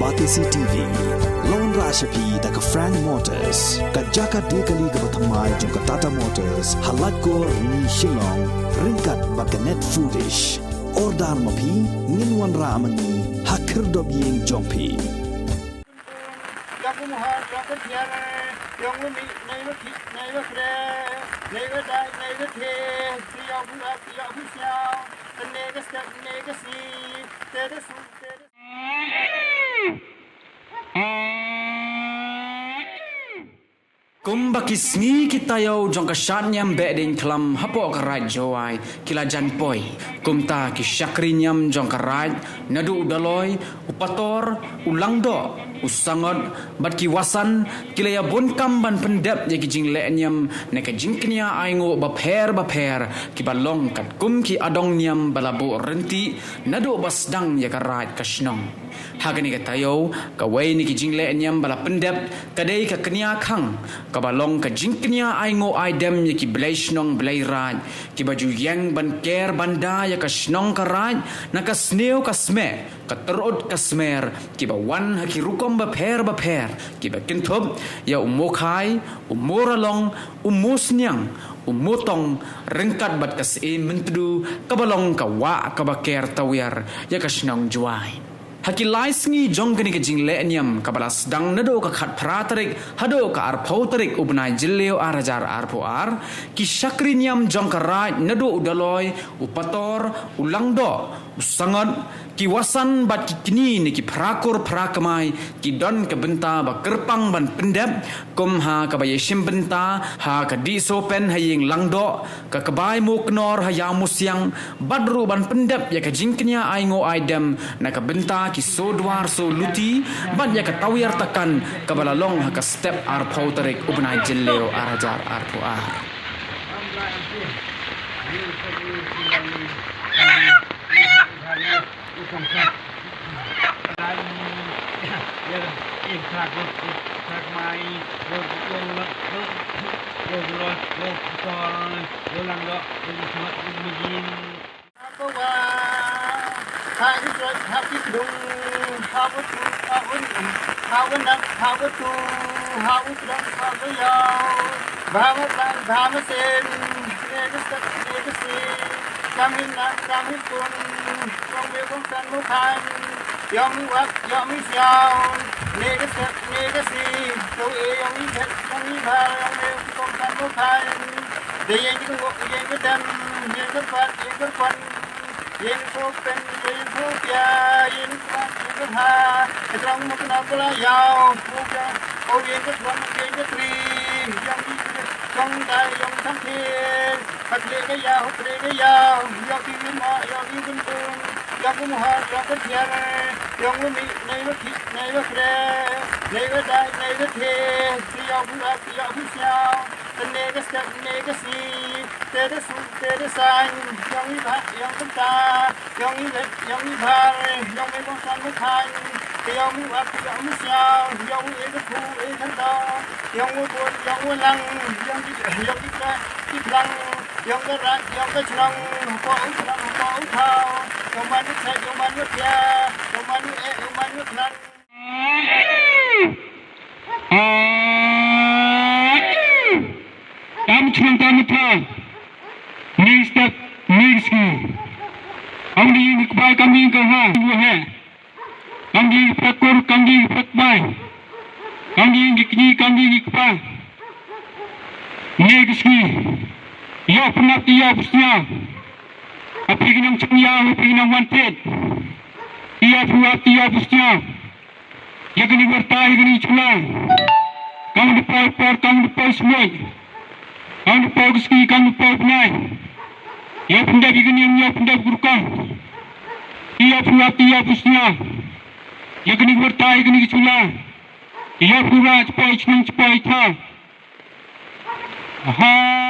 Batisi TV, Lone Rashapi da ka Frank Motors, ka Jaka Dekali ka Bathamai jong ka Tata Motors, Halat ko ni Shillong, ringkat ba ka Net Foodish, Ordar Mapi, Ninwan Ramani, Hakir Dobyeng Jongpi. Kumbakis ni kita yau jong kashan nyam beding kelam hapo karai jawai kila janpoi kumta ki syakri nyam jong karai nadu udaloi upator ulangdo usangot bat ki wasan kila ya bon kamban pendap ya ki jing le nyam ne ka jing knya aingo baper ki balong kat kum ki adong nyam balabu renti nadu basdang ya karai kashnong hagani ka tayo ka wei ni ki jing le nyam bala pendap kadai ka knya khang kabalong ka jingknya aingo aidem ya ki blaishnong blairaj ki baju yang ban ker banda ya ka snong karaj na ka sneo ka sme ka terod ka smer ki ba wan ha ki rukom ba pher ki ba kinthop ya umokhai umoralong umosnyang umotong rengkat bat kas e mentdu kabalong ka wa ka ba ker tawir ya ka snong juai Hakilai sengi jong kini kejing lenyam kabalas dang nado ka khat pratarik hado ka arpau tarik ubnai jilleo arajar arpoar ki syakrinyam jong karaj nado udaloi upator ulangdo usangat ki wasan bat ki kini ni ki prakur prakamai ki don ke benta ba kerpang ban pendap kum ha ka bayeshim benta ha ka di sopen haying langdo ka kabai muknor ha yamusyang badru ban pendap ya ka jingknya aingo aidem na ka benta ki sodwar so luti ban ya ka tawir takan ka balalong ha ka step ar pauterik ubnai jilleo arajar arpoar Yomi wak, yomi xiao, nega si, so yomi pet, yomi ba, yomi kong san mo kai, de yen ji ko yen ko dam, yen ko pan, yen ko pen, yen ko pya, yen ko ha, trong mo na ko la yao, ko ja, o yen ko tri, yomi kong dai yong tham thiên, hat le ga yao, yomi mo, yomi gun gun. Yang kumuha, yang kerjanya, yang umi, naik kre, naik dai, naik the, tiap bulan, tiap bulan, naik si, tiada sign, yang iba, yang kenta, yang ibar, yang memang sama kain, tiap bulan, tiap bulan, yang pu, kenta, yang ubun, yang ulang, yang diklang, yang gerak, yang kecerang, kau tahu. Yang mana saya, yang mana dia, yang mana kelan. Kami cerita betul. Nistat, niski. Kami ini kebaik kami kerja. Kami prakur, kami prakbai. Kami ini kami kebaik. Niski. Ya pernah tiap senyap. Apa yang cemia, apa yang wanted. Tiap busnya. Ya kini bertahan, kini culang. Kamu depan semua. Kamu depan kuski, kamu depan penai. Ya pendap kini yang pendap gurukang. Tiap busnya. Ya kini bertahan, kini culang. Ya pura cepai cenang cepai ta. Aha.